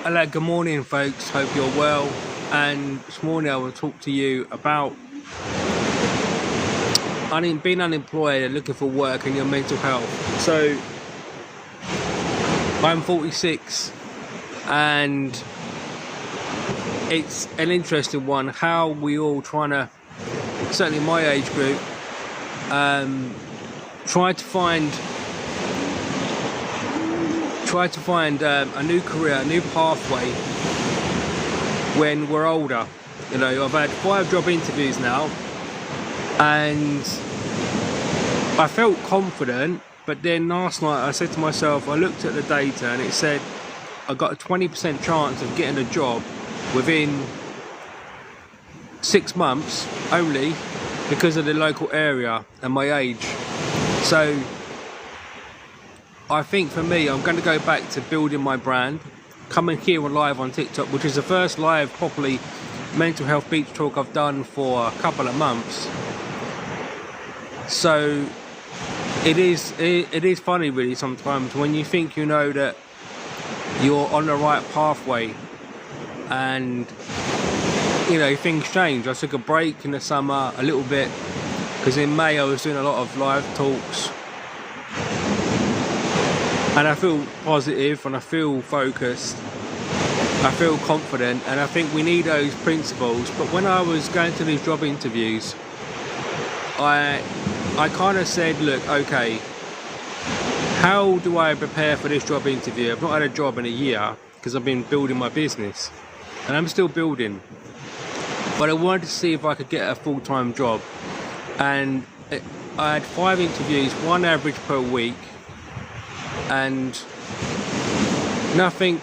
Hello, good morning, folks. Hope you're well. And this morning I will talk to you about being unemployed and looking for work and your mental health. So, I'm 46, and it's an interesting one. How we all trying to, certainly my age group, try to find a new career, a new pathway when we're older. You know, I've had 5 job interviews now, and I felt confident, but then last night I said to myself, I looked at the data and it said I got a 20% chance of getting a job within 6 months only because of the local area and my age. So I think for me, I'm going to go back to building my brand, coming here live on TikTok, which is the first live properly mental health beach talk I've done for a couple of months. So it is funny really sometimes when you think you know that you're on the right pathway, and you know things change. I took a break in the summer a little bit because in May I was doing a lot of live talks. And I feel positive and I feel focused, I feel confident, and I think we need those principles. But when I was going to these job interviews, I kind of said, look, okay, how do I prepare for this job interview? I've not had a job in a year because I've been building my business, and I'm still building. But I wanted to see if I could get a full-time job. And I had 5 interviews, 1 average per week, and nothing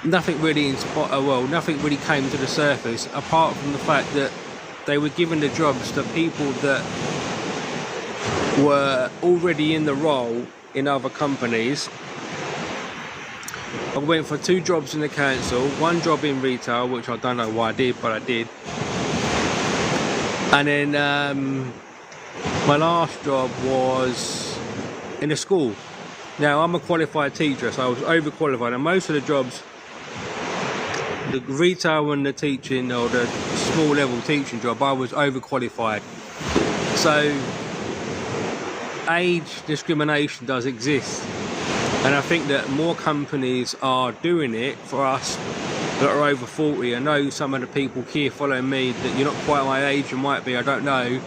really nothing really came to the surface apart from the fact that they were giving the jobs to people that were already in the role in other companies. I went for 2 jobs in the council, 1 job in retail, which I don't know why I did, but I did. And then my last job was in a school. Now I'm a qualified teacher, so I was overqualified, and most of the jobs, the retail and the teaching or the small level teaching job, I was overqualified. So age discrimination does exist, and I think that more companies are doing it for us that are over 40. I know some of the people here following me that you're not quite my age, you might be, I don't know,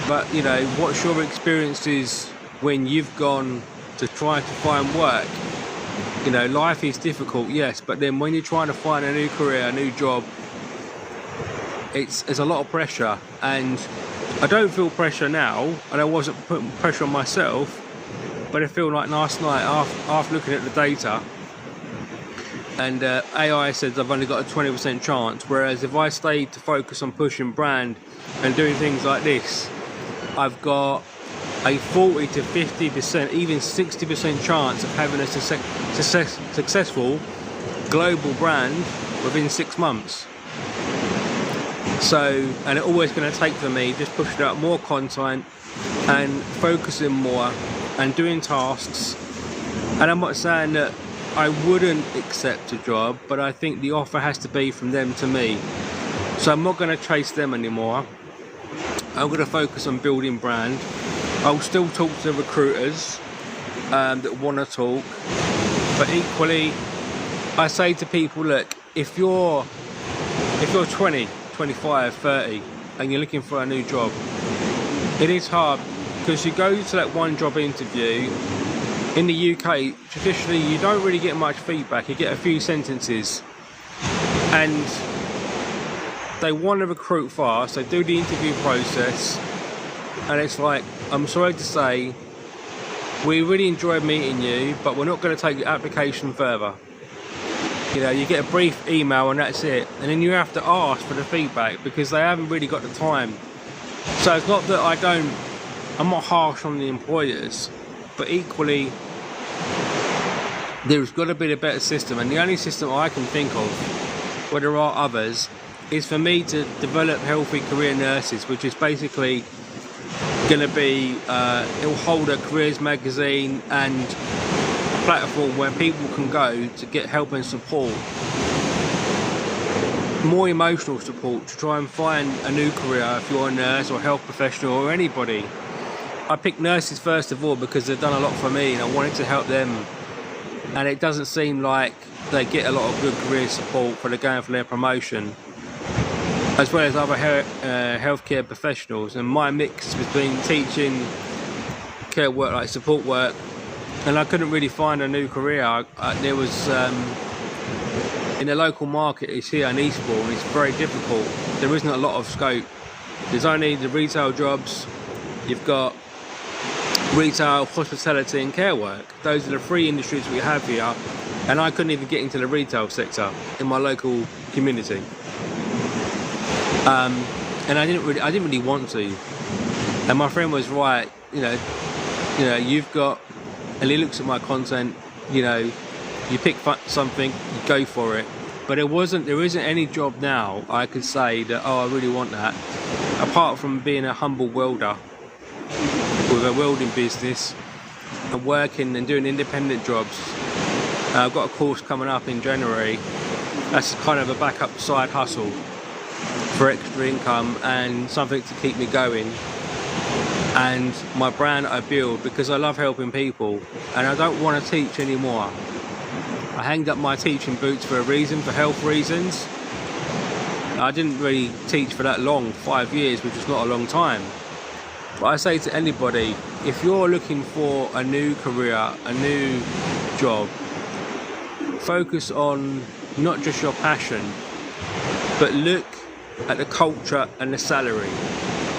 but you know, what's your experiences when you've gone to try to find work? You know, life is difficult, yes, but then when you're trying to find a new career, a new job, it's a lot of pressure. And I don't feel pressure now, and I wasn't putting pressure on myself, but I feel like last night after looking at the data, and AI says I've only got a 20% chance, whereas if I stayed to focus on pushing brand and doing things like this, I've got a 40 to 50%, even 60% chance of having a successful global brand within 6 months. So, and it's always going to take for me just pushing out more content and focusing more and doing tasks. And I'm not saying that I wouldn't accept a job, but I think the offer has to be from them to me. So I'm not going to chase them anymore. I'm going to focus on building brand. I'll still talk to recruiters that want to talk, but equally I say to people, look, if you're 20, 25, 30 and you're looking for a new job, it is hard because you go to that 1 job interview. In the UK, traditionally you don't really get much feedback, you get a few sentences, and they want to recruit fast, they do the interview process, and it's like, I'm sorry to say, we really enjoyed meeting you, but we're not going to take your application further. You know, you get a brief email and that's it, and then you have to ask for the feedback because they haven't really got the time. So it's not that I'm not harsh on the employers, but equally there's got to be a better system, and the only system I can think of, where there are others, is for me to develop healthy career nurses, which is basically going to be, it'll hold a careers magazine and platform where people can go to get help and support, more emotional support, to try and find a new career if you're a nurse or health professional or anybody. I picked nurses first of all because they've done a lot for me and I wanted to help them, and it doesn't seem like they get a lot of good career support for going for their promotion, as well as other healthcare professionals. And my mix between teaching, care work, like support work, and I couldn't really find a new career. There was in the local market, it's here in Eastbourne, it's very difficult. There isn't a lot of scope. There's only the retail jobs. You've got retail, hospitality and care work. Those are the three industries we have here, and I couldn't even get into the retail sector in my local community. And I didn't really want to. And my friend was right, you know, you've got, and he looks at my content, you know, you pick something, you go for it. But there isn't any job now I could say that, oh, I really want that, apart from being a humble welder with a welding business and working and doing independent jobs. I've got a course coming up in January. That's kind of a backup side hustle for extra income and something to keep me going. And my brand I build because I love helping people and I don't want to teach anymore. I hanged up my teaching boots for a reason, for health reasons. I didn't really teach for that long, 5 years, which is not a long time. But I say to anybody, if you're looking for a new career, a new job, focus on not just your passion, but look at the culture and the salary.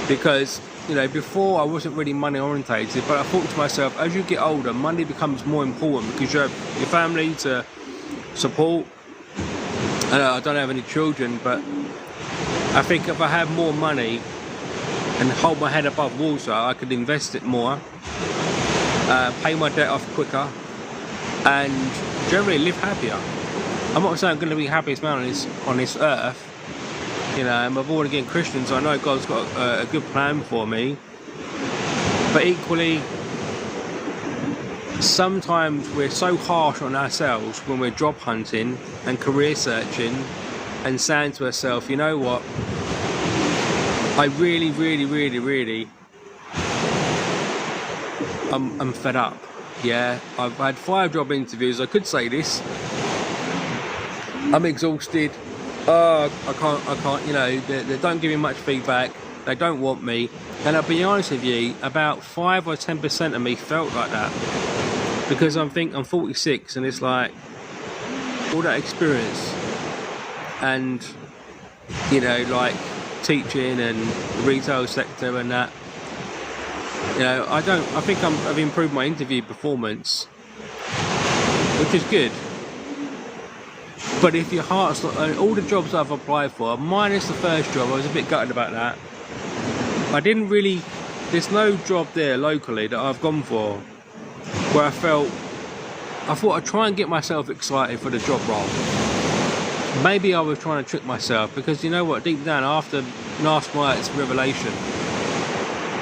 Because, you know, before I wasn't really money orientated, but I thought to myself, as you get older, money becomes more important because you have your family to support. I don't have any children, but I think if I had more money and hold my head above water, I could invest it more, pay my debt off quicker, and generally live happier. I'm not saying I'm going to be the happiest man on this earth. You know, I'm a born again Christian, so I know God's got a good plan for me. But equally, sometimes we're so harsh on ourselves when we're job hunting and career searching and saying to ourselves, you know what, I really, I'm fed up. Yeah, I've had 5 job interviews. I could say this. I'm exhausted. I can't, you know, they don't give me much feedback. They don't want me. And I'll be honest with you, about 5 or 10% of me felt like that. Because I'm 46 and it's like, all that experience and, you know, like teaching and the retail sector and that, you know, I think I've improved my interview performance, which is good. But if your heart's not, all the jobs I've applied for, minus the first job, I was a bit gutted about that. There's no job there locally that I've gone for where I thought I'd try and get myself excited for the job role. Maybe I was trying to trick myself because you know what, deep down after last night's revelation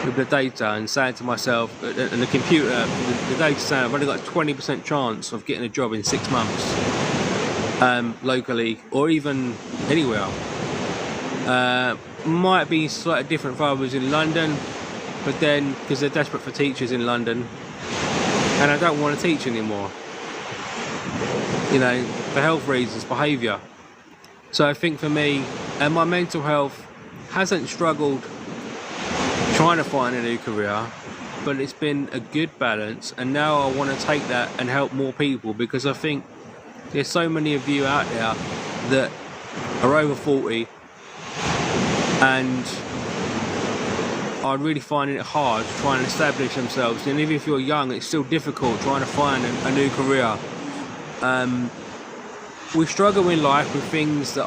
with the data and saying to myself, and the computer, the data saying I've only got a 20% chance of getting a job in 6 months. Locally or even anywhere. Might be slightly different if I was in London, but then because they're desperate for teachers in London and I don't want to teach anymore, you know, for health reasons, behaviour. So I think for me, and my mental health hasn't struggled trying to find a new career, but it's been a good balance, and now I want to take that and help more people because I think there's so many of you out there that are over 40 and are really finding it hard to try and establish themselves. And even if you're young, it's still difficult trying to find a new career. We struggle in life with things that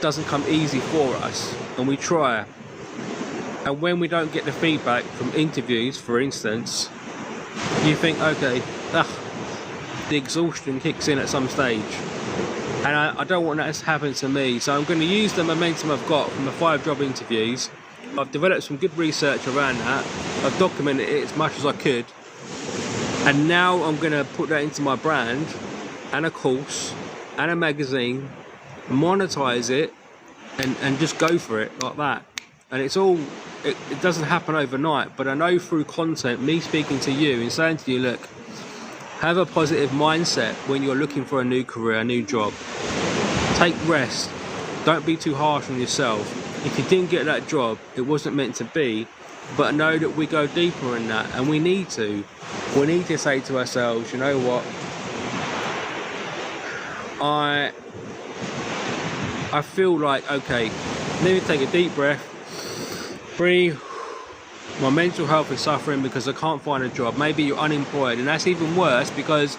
doesn't come easy for us, and we try. And when we don't get the feedback from interviews, for instance, you think, okay, the exhaustion kicks in at some stage, and I don't want that to happen to me. So I'm going to use the momentum I've got from the 5 job interviews. I've developed some good research around that. I've documented it as much as I could, And now I'm going to put that into my brand and a course and a magazine, monetize it, and just go for it like that. And it's all, it doesn't happen overnight, but I know through content, me speaking to you and saying to you, look, have a positive mindset when you're looking for a new career, a new job. Take rest. Don't be too harsh on yourself. If you didn't get that job, it wasn't meant to be, but know that we go deeper in that, and we need to. We need to say to ourselves, you know what, I feel like, okay, let me take a deep breath, breathe. My mental health is suffering because I can't find a job. Maybe you're unemployed, and that's even worse because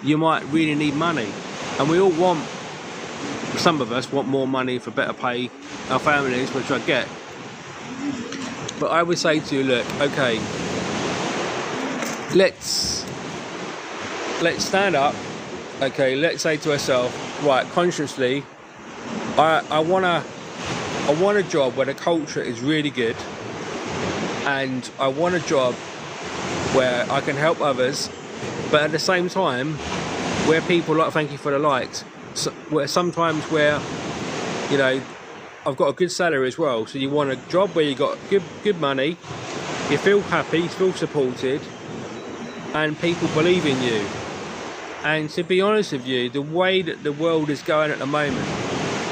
you might really need money. And we all want, some of us want more money for better pay, our families, which I get. But I would say to you, look, okay, let's stand up. Okay, let's say to ourselves, right, consciously, I want a job where the culture is really good, and I want a job where I can help others, but at the same time, where people like, thank you for the likes, so, where sometimes where, you know, I've got a good salary as well. So you want a job where you got good money, you feel happy, you feel supported, and people believe in you. And to be honest with you, the way that the world is going at the moment,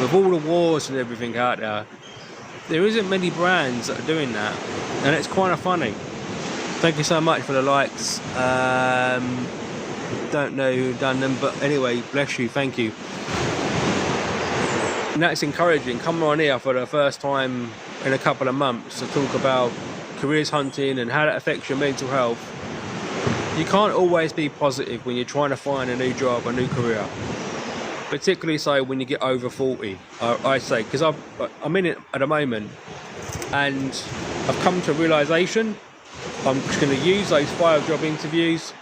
with all the wars and everything out there isn't many brands that are doing that, and it's kind of funny. Thank you so much for the likes. Don't know who done them, but anyway, bless you, thank you. And that's encouraging. Coming on here for the first time in a couple of months to talk about careers hunting and how that affects your mental health. You can't always be positive when you're trying to find a new job, a new career. Particularly so when you get over 40, I say, because I'm in it at the moment, and I've come to a realisation. I'm just going to use those 5 job interviews,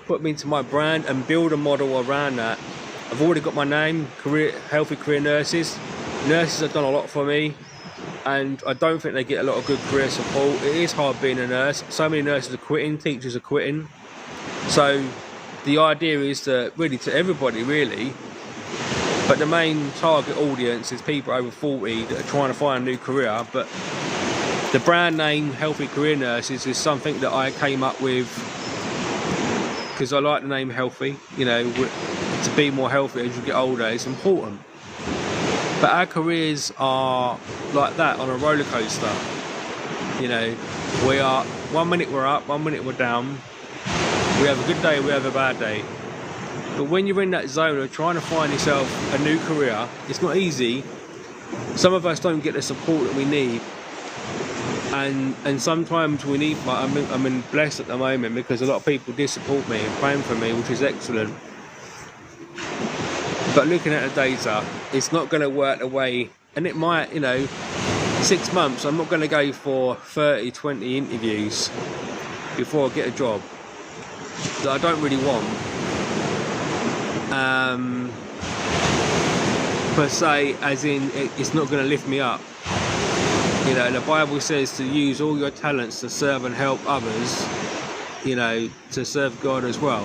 put them into my brand, and build a model around that. I've already got my name, Healthy Career Nurses. Nurses have done a lot for me, and I don't think they get a lot of good career support. It is hard being a nurse. So many nurses are quitting, teachers are quitting. So the idea is to really, to everybody really, but the main target audience is people over 40 that are trying to find a new career. But the brand name Healthy Career Nurses is something that I came up with because I like the name healthy. You know, to be more healthy as you get older is important. But our careers are like that, on a roller coaster. You know, we are, 1 minute we're up, 1 minute we're down. We have a good day, we have a bad day. But when you're in that zone of trying to find yourself a new career, it's not easy. Some of us don't get the support that we need. And sometimes we need, like, I'm blessed at the moment because a lot of people do support me and praying for me, which is excellent. But looking at the data, it's not going to work the way, and it might, you know, 6 months, I'm not going to go for 30, 20 interviews before I get a job that I don't really want. Per se, as in, it's not going to lift me up. You know, the Bible says to use all your talents to serve and help others, you know, to serve God as well.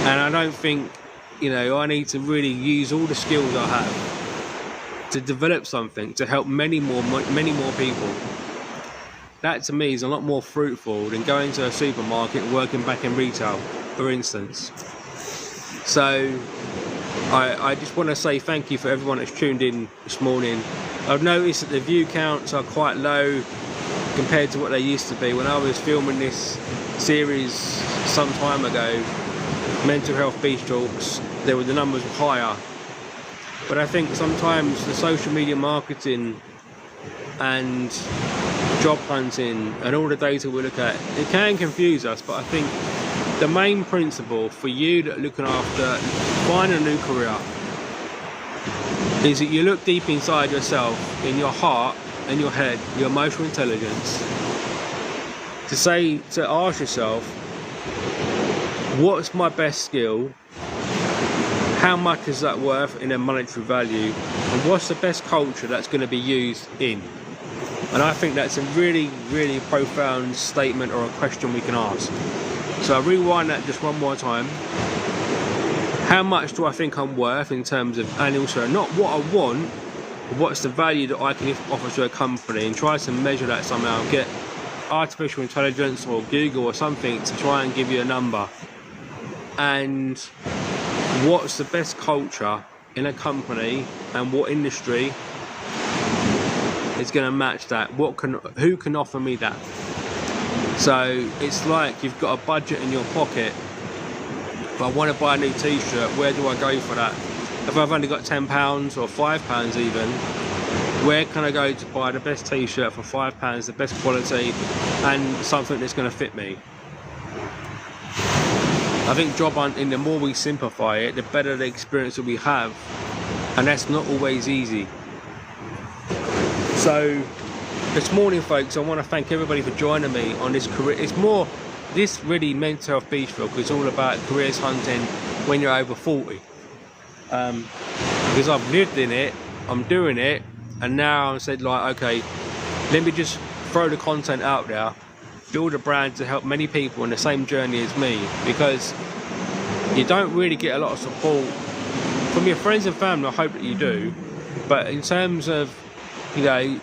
And I don't think, you know, I need to really use all the skills I have to develop something to help many more people. That to me is a lot more fruitful than going to a supermarket and working back in retail, for instance. So I just want to say thank you for everyone that's tuned in this morning. I've noticed that the view counts are quite low compared to what they used to be. When I was filming this series some time ago, Mental Health Beach Talks, the numbers were higher. But I think sometimes the social media marketing and job hunting and all the data we look at, it can confuse us. But I think the main principle for you that are looking after finding a new career is that you look deep inside yourself, in your heart and your head, your emotional intelligence, to ask yourself, what's my best skill? How much is that worth in a monetary value? And what's the best culture that's going to be used in? And I think that's a really, really profound statement or a question we can ask. So I rewind that just one more time. How much do I think I'm worth in terms of annual salary? Not what I want, but what's the value that I can offer to a company, and try to measure that somehow. Get artificial intelligence or Google or something to try and give you a number. And what's the best culture in a company, and what industry is going to match that? Who can offer me that? So it's like you've got a budget in your pocket. If I want to buy a new t-shirt, where do I go for that? If I've only got £10 or £5 even, where can I go to buy the best t-shirt for £5, the best quality, and something that's going to fit me? I think job hunting, the more we simplify it, the better the experience that we have, and that's not always easy. So this morning, folks, I want to thank everybody for joining me on this career. It's more this really mental health bistro, because it's all about careers hunting when you're over 40. Because I've lived in it, I'm doing it, and now I said, like, okay, let me just throw the content out there, build a brand to help many people on the same journey as me, because you don't really get a lot of support from your friends and family. I hope that you do, but in terms of, you know,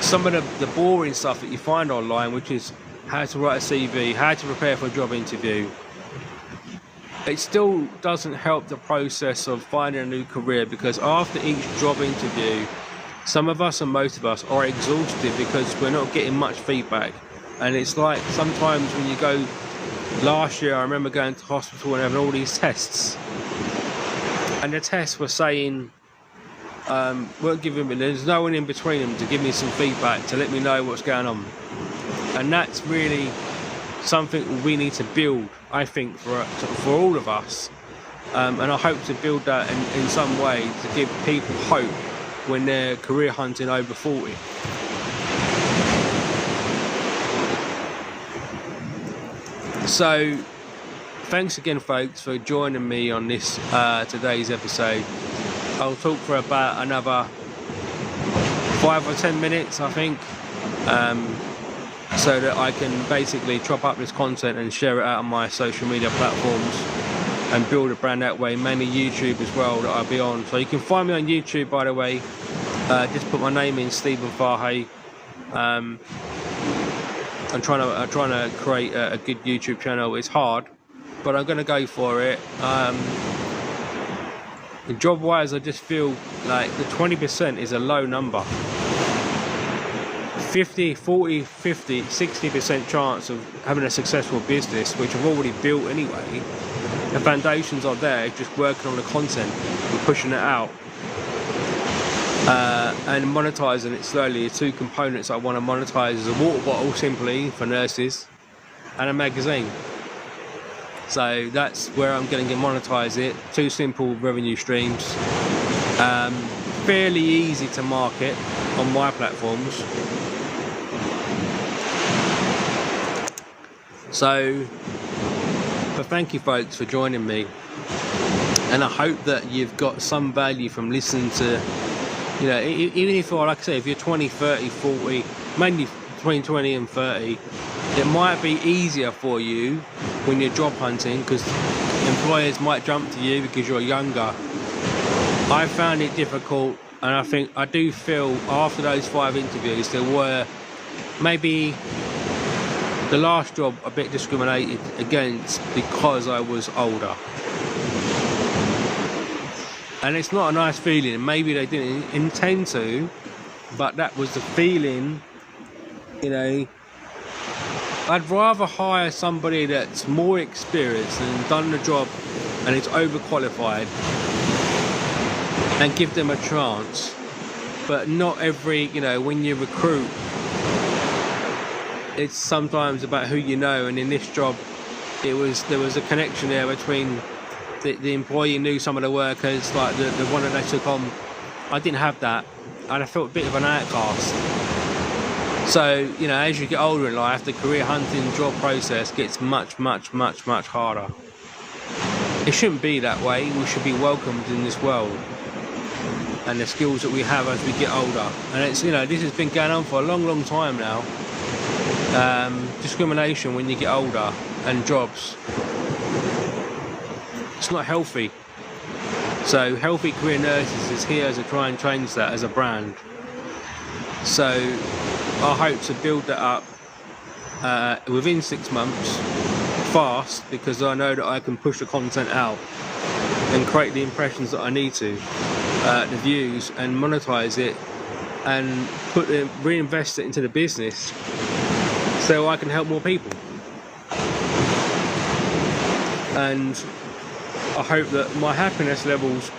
some of the boring stuff that you find online, which is how to write a CV, how to prepare for a job interview, it still doesn't help the process of finding a new career, because after each job interview, some of us and most of us are exhausted because we're not getting much feedback. And it's like sometimes when you go, last year I remember going to hospital and having all these tests, and the tests were saying, weren't giving me, there's no one in between them to give me some feedback to let me know what's going on. And that's really something we need to build, I think, for all of us. And I hope to build that in some way to give people hope when they're career hunting over 40. So thanks again, folks, for joining me on this today's episode. I'll talk for about another 5 or 10 minutes, I think, so that I can basically chop up this content and share it out on my social media platforms and build a brand that way, mainly YouTube as well, that I'll be on. So you can find me on YouTube, by the way. Just put my name in, Stephen Fahey. I'm trying to create a good YouTube channel. It's hard, but I'm going to go for it. Job wise, I just feel like the 20% is a low number. 50, 40, 50, 60% chance of having a successful business, which I've already built anyway. The foundations are there, just working on the content and pushing it out. And monetizing it slowly. The two components I want to monetize is a water bottle, simply, for nurses, and a magazine. So that's where I'm going to monetize it. Two simple revenue streams. Fairly easy to market on my platforms. So, but thank you, folks, for joining me. And I hope that you've got some value from listening to, you know, even if, like I say, if you're 20, 30, 40, mainly between 20 and 30, it might be easier for you when you're job hunting, because employers might jump to you because you're younger. I found it difficult, and I do feel after those 5 interviews, there were maybe the last job a bit discriminated against because I was older. And it's not a nice feeling, and maybe they didn't intend to, but that was the feeling, you know. I'd rather hire somebody that's more experienced and done the job and is overqualified and give them a chance. But not every, you know, when you recruit, it's sometimes about who you know, and in this job there was a connection there between the employee knew some of the workers, like the one that they took on. I didn't have that, and I felt a bit of an outcast. So, you know, as you get older in life, the career hunting job process gets much harder. It shouldn't be that way. We should be welcomed in this world, and the skills that we have as we get older. And it's, you know, this has been going on for a long time now. Discrimination when you get older and jobs. It's not healthy. So Healthy Career Nurses is here to try and change that as a brand. So I hope to build that up within 6 months, fast, because I know that I can push the content out and create the impressions that I need to, the views, and monetize it and reinvest it into the business so I can help more people. And I hope that my happiness levels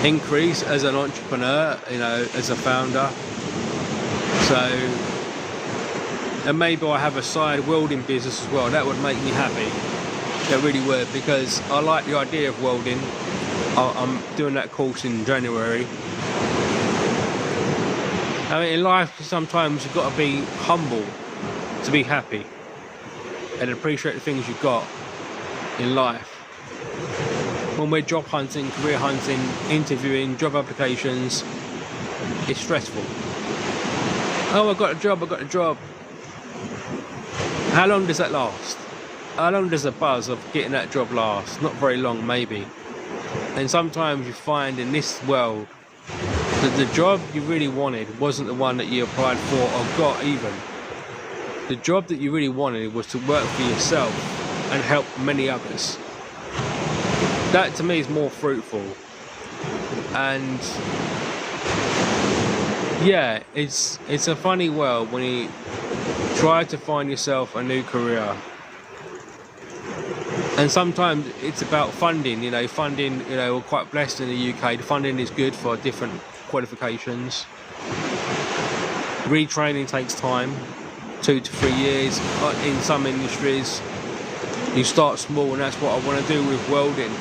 increase as an entrepreneur, you know, as a founder. So, and maybe I have a side welding business as well. That would make me happy. That really would, because I like the idea of welding. I'm doing that course in January. I mean, in life, sometimes you've got to be humble to be happy and appreciate the things you've got in life. When we're job hunting, career hunting, interviewing, job applications, it's stressful. Oh, I got a job. How long does that last? How long does the buzz of getting that job last? Not very long, maybe. And sometimes you find in this world that the job you really wanted wasn't the one that you applied for or got even. The job that you really wanted was to work for yourself and help many others. That to me is more fruitful. And yeah, it's a funny world when you try to find yourself a new career. And sometimes it's about funding, you know, we're quite blessed in the UK. The funding is good for different qualifications. Retraining takes time, 2 to 3 years. In some industries, you start small, and that's what I want to do with welding.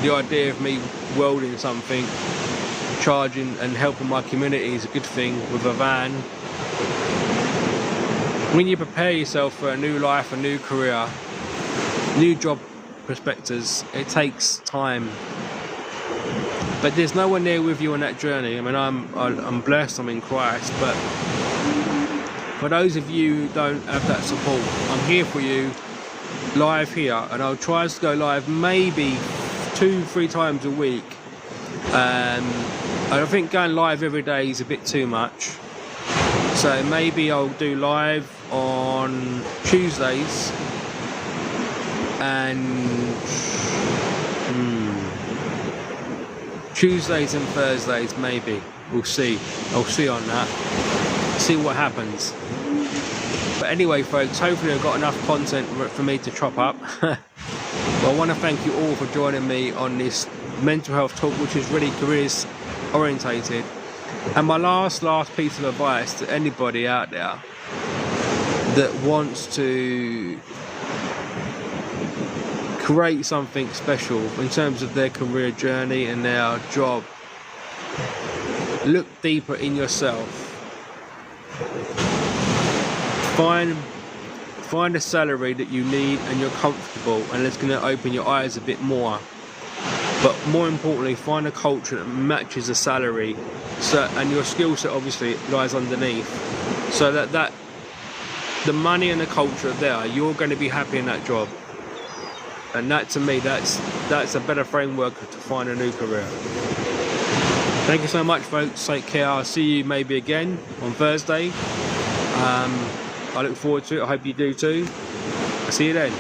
The idea of me welding something, charging and helping my community is a good thing with a van. When you prepare yourself for a new life, a new career, new job prospectus, it takes time. But there's no one there with you on that journey. I mean, I'm blessed, I'm in Christ, but for those of you who don't have that support, I'm here for you, live here, and I'll try to go live maybe 2-3 times a week. I think going live every day is a bit too much. So maybe I'll do live on Tuesdays and Tuesdays and Thursdays, maybe. We'll see. I'll see on that. See what happens. But anyway, folks, hopefully I've got enough content for me to chop up. Well, I want to thank you all for joining me on this mental health talk, which is really careers orientated. And my last piece of advice to anybody out there that wants to create something special in terms of their career journey and their job, look deeper in yourself. Find a salary that you need and you're comfortable, and it's going to open your eyes a bit more. But more importantly, find a culture that matches the salary, and your skill set obviously lies underneath, so that the money and the culture are there, you're going to be happy in that job. And that, to me, that's a better framework to find a new career. Thank you so much, folks. Take care. I'll see you maybe again on Thursday. I look forward to it. I hope you do too. I'll see you then.